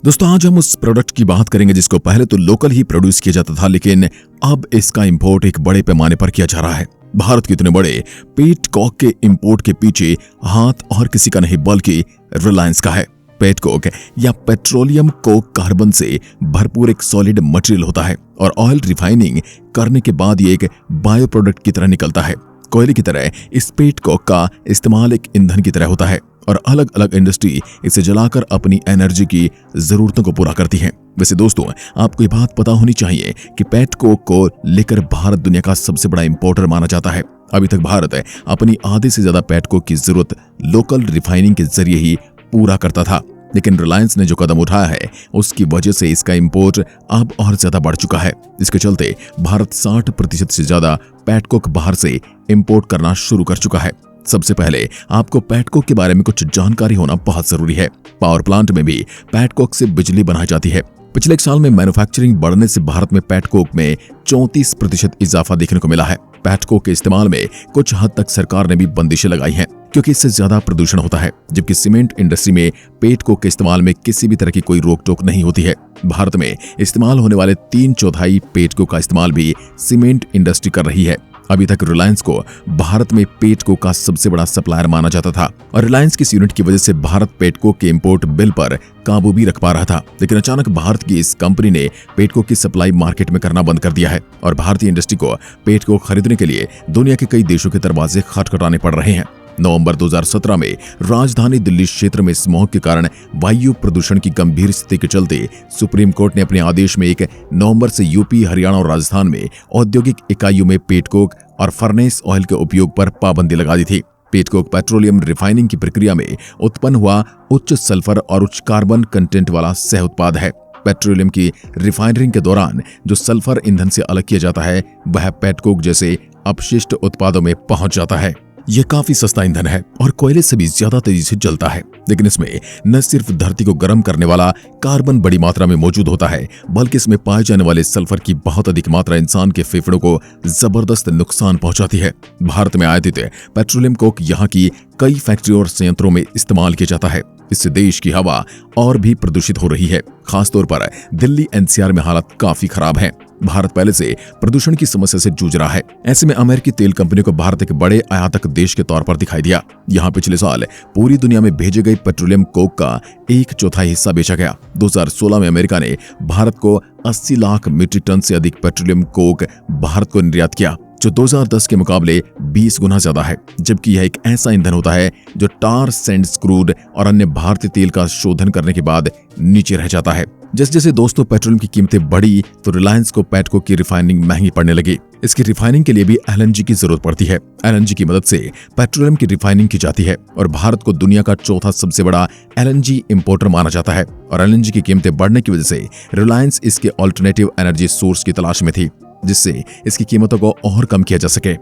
दोस्तों आज हम उस प्रोडक्ट की बात करेंगे जिसको पहले तो लोकल ही प्रोड्यूस किया जाता था, लेकिन अब इसका इंपोर्ट एक बड़े पैमाने पर किया जा रहा है। भारत के इतने बड़े पेट कॉक के इंपोर्ट के पीछे हाथ और किसी का नहीं बल्कि रिलायंस का है। पेट कोक या पेट्रोलियम कोक कार्बन से भरपूर एक सॉलिड मटेरियल होता है और ऑयल रिफाइनिंग करने के बाद ये एक बायो प्रोडक्ट की तरह निकलता है। कोयले की तरह इस पेट कोक का इस्तेमाल एक ईंधन की तरह होता है और अलग अलग इंडस्ट्री इसे जलाकर अपनी एनर्जी की जरूरतों को पूरा करती है। वैसे दोस्तों आपको ये बात पता होनी चाहिए कि पेट कोक को लेकर भारत दुनिया का सबसे बड़ा इंपोर्टर माना जाता है। अभी तक भारत अपनी आधे से ज्यादा पेट कोक की जरूरत लोकल रिफाइनिंग के जरिए ही पूरा करता था, लेकिन रिलायंस ने जो कदम उठाया है उसकी वजह से इसका इंपोर्ट अब और ज्यादा बढ़ चुका है। इसके चलते भारत 60% से ज्यादा पेट कोक बाहर से इंपोर्ट करना शुरू कर चुका है। सबसे पहले आपको पेट कोक के बारे में कुछ जानकारी होना बहुत जरूरी है। पावर प्लांट में भी पेट कोक से बिजली बनाई जाती है। पिछले एक साल में मैन्युफैक्चरिंग बढ़ने से भारत में पेट कोक में 34% इजाफा देखने को मिला है। पेट कोक के इस्तेमाल में कुछ हद तक सरकार ने भी बंदिशें लगाई हैं क्योंकि इससे ज्यादा प्रदूषण होता है, जबकि सीमेंट इंडस्ट्री में पेट कोक के इस्तेमाल में किसी भी तरह की कोई रोक टोक नहीं होती है। भारत में इस्तेमाल होने वाले 3/4 पेट कोक का इस्तेमाल भी सीमेंट इंडस्ट्री कर रही है। अभी तक रिलायंस को भारत में पेट कोक का सबसे बड़ा सप्लायर माना जाता था और रिलायंस की इस यूनिट की वजह से भारत पेट कोक के इंपोर्ट बिल पर काबू भी रख पा रहा था। लेकिन अचानक भारत की इस कंपनी ने पेट कोक की सप्लाई मार्केट में करना बंद कर दिया है और भारतीय इंडस्ट्री को पेट कोक खरीदने के लिए दुनिया के कई देशों के दरवाजे खटखटाने पड़ रहे हैं। नवंबर 2017 में राजधानी दिल्ली क्षेत्र में स्मॉग के कारण वायु प्रदूषण की गंभीर स्थिति के चलते सुप्रीम कोर्ट ने अपने आदेश में 1 नवंबर से यूपी, हरियाणा और राजस्थान में औद्योगिक इकाइयों में पेट कोक और फर्नेस ऑयल के उपयोग पर पाबंदी लगा दी थी। पेट कोक पेट्रोलियम रिफाइनिंग की प्रक्रिया में उत्पन्न हुआ उच्च सल्फर और उच्च कार्बन कंटेंट वाला सह उत्पाद है। पेट्रोलियम की रिफाइनरिंग के दौरान जो सल्फर ईंधन से अलग किया जाता है वह पेट कोक जैसे अपशिष्ट उत्पादों में पहुंच जाता है। यह काफी सस्ता ईंधन है और कोयले से भी ज्यादा तेजी से जलता है, लेकिन इसमें न सिर्फ धरती को गर्म करने वाला कार्बन बड़ी मात्रा में मौजूद होता है, बल्कि इसमें पाए जाने वाले सल्फर की बहुत अधिक मात्रा इंसान के फेफड़ों को जबरदस्त नुकसान पहुंचाती है। भारत में आयातित पेट्रोलियम कोक यहाँ की कई फैक्ट्रियों और संयंत्रों में इस्तेमाल किया जाता है। इससे देश की हवा और भी प्रदूषित हो रही है। खासतौर पर दिल्ली एनसीआर में हालत काफी खराब है। भारत पहले से प्रदूषण की समस्या से जूझ रहा है। ऐसे में अमेरिकी तेल कंपनियों को भारत एक बड़े आयातक देश के तौर पर दिखाई दिया। यहाँ पिछले साल पूरी दुनिया में भेजे गए पेट्रोलियम कोक का 1/4 हिस्सा बेचा गया। 2016 में अमेरिका ने भारत को 80 लाख मीट्रिक टन से अधिक पेट्रोलियम कोक भारत को निर्यात किया, जो 2010 के मुकाबले 20 गुना ज्यादा है। जबकि यह एक ऐसा ईंधन होता है जो टार सैंड्स, क्रूड और अन्य भारतीय तेल का शोधन करने के बाद नीचे रह जाता है। जैसे जैसे दोस्तों पेट्रोलियम की कीमतें बढ़ी तो रिलायंस को पेट कोक की रिफाइनिंग महंगी पड़ने लगी। इसकी रिफाइनिंग के लिए भी एलएनजी की जरूरत पड़ती है। एलएनजी की मदद से पेट्रोलियम की रिफाइनिंग की जाती है और भारत को दुनिया का चौथा सबसे बड़ा एलएनजी इंपोर्टर माना जाता है। और एलएनजी की कीमतें बढ़ने की वजह से रिलायंस इसके ऑल्टरनेटिव एनर्जी सोर्स की तलाश में थी, जिससे इसकी कीमतों को और कम किया जा सके।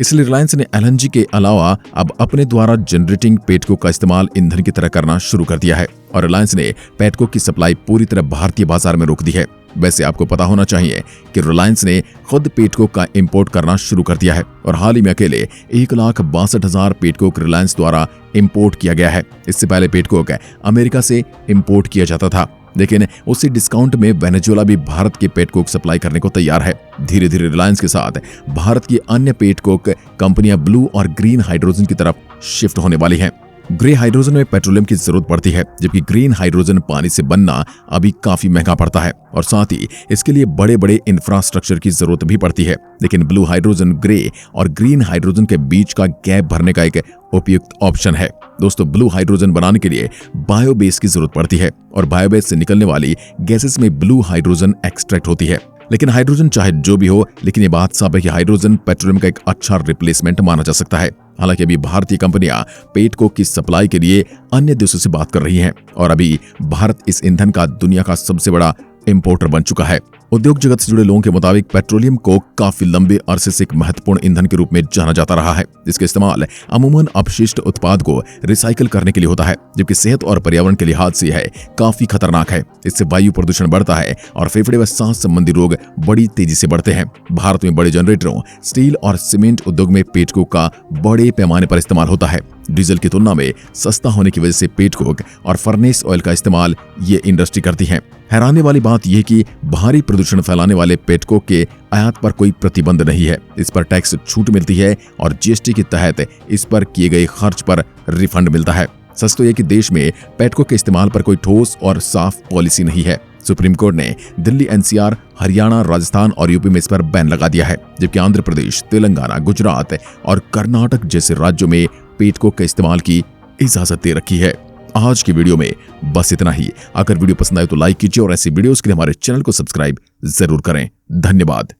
इसलिए रिलायंस ने एलएनजी के अलावा अब अपने द्वारा जनरेटिंग पेट कोक का इस्तेमाल ईंधन की तरह करना शुरू कर दिया है और रिलायंस ने पेट कोक की सप्लाई पूरी तरह भारतीय बाजार में रोक दी है। वैसे आपको पता होना चाहिए कि रिलायंस ने खुद पेट कोक का इंपोर्ट करना शुरू कर दिया है और हाल ही में अकेले 1,62,000 पेट कोक रिलायंस द्वारा इंपोर्ट किया गया है। इससे पहले पेट कोक अमेरिका से इंपोर्ट किया जाता था, लेकिन उसी डिस्काउंट में वेनेजुएला भी भारत के पेट कोक सप्लाई करने को तैयार है। धीरे धीरे रिलायंस के साथ भारत की अन्य पेट कोक कंपनियां ब्लू और ग्रीन हाइड्रोजन की तरफ शिफ्ट होने वाली हैं। ग्रे हाइड्रोजन में पेट्रोलियम की जरूरत पड़ती है, जबकि ग्रीन हाइड्रोजन पानी से बनना अभी काफी महंगा पड़ता है और साथ ही इसके लिए बड़े बड़े इंफ्रास्ट्रक्चर की जरूरत भी पड़ती है। लेकिन ब्लू हाइड्रोजन ग्रे और ग्रीन हाइड्रोजन के बीच का गैप भरने का एक उपयुक्त ऑप्शन है। दोस्तों ब्लू हाइड्रोजन बनाने के लिए बायोबेस की जरूरत पड़ती है और बायोबेस से निकलने वाली गैसेस में ब्लू हाइड्रोजन एक्सट्रैक्ट होती है। लेकिन हाइड्रोजन चाहे जो भी हो, लेकिन ये बात साफ है कि हाइड्रोजन पेट्रोलियम का एक अच्छा रिप्लेसमेंट माना जा सकता है। हालांकि अभी भारतीय कंपनियां पेट कोक की सप्लाई के लिए अन्य देशों से बात कर रही हैं और अभी भारत इस ईंधन का दुनिया का सबसे बड़ा इंपोर्टर बन चुका है। उद्योग जगत से जुड़े लोगों के मुताबिक पेट्रोलियम कोक काफी लंबे अरसे से एक महत्वपूर्ण ईंधन के रूप में जाना जाता रहा है। इसका इस्तेमाल अमूमन अपशिष्ट उत्पाद को रिसाइकिल करने के लिए होता है, जबकि सेहत और पर्यावरण के लिहाज से यह काफी खतरनाक है। इससे वायु प्रदूषण बढ़ता है और फेफड़े व सांस संबंधी रोग बड़ी तेजी से बढ़ते हैं। भारत में बड़े जनरेटरों, स्टील और सीमेंट उद्योग में पेट कोक का बड़े पैमाने पर इस्तेमाल होता है। डीजल की तुलना में सस्ता होने की वजह से पेटकोक और फर्नेस ऑयल का इस्तेमाल ये इंडस्ट्री करती है। हैरानी वाली बात यह कि भारी प्रदूषण फैलाने वाले पेटकोक के आयात पर कोई प्रतिबंध नहीं है। इस पर टैक्स छूट मिलती है और जीएसटी के तहत इस पर किए गए खर्च पर रिफंड मिलता है। सच तो यह कि देश में पेटकोक के इस्तेमाल पर कोई ठोस और साफ पॉलिसी नहीं है। सुप्रीम कोर्ट ने दिल्ली, एनसीआर, हरियाणा, राजस्थान और यूपी में इस पर बैन लगा दिया है, जबकि आंध्र प्रदेश, तेलंगाना, गुजरात और कर्नाटक जैसे राज्यों में पेटकोक के इस्तेमाल की इजाजत दे रखी है। आज की वीडियो में बस इतना ही। अगर वीडियो पसंद आए तो लाइक कीजिए और ऐसी वीडियोस के लिए हमारे चैनल को सब्सक्राइब जरूर करें। धन्यवाद।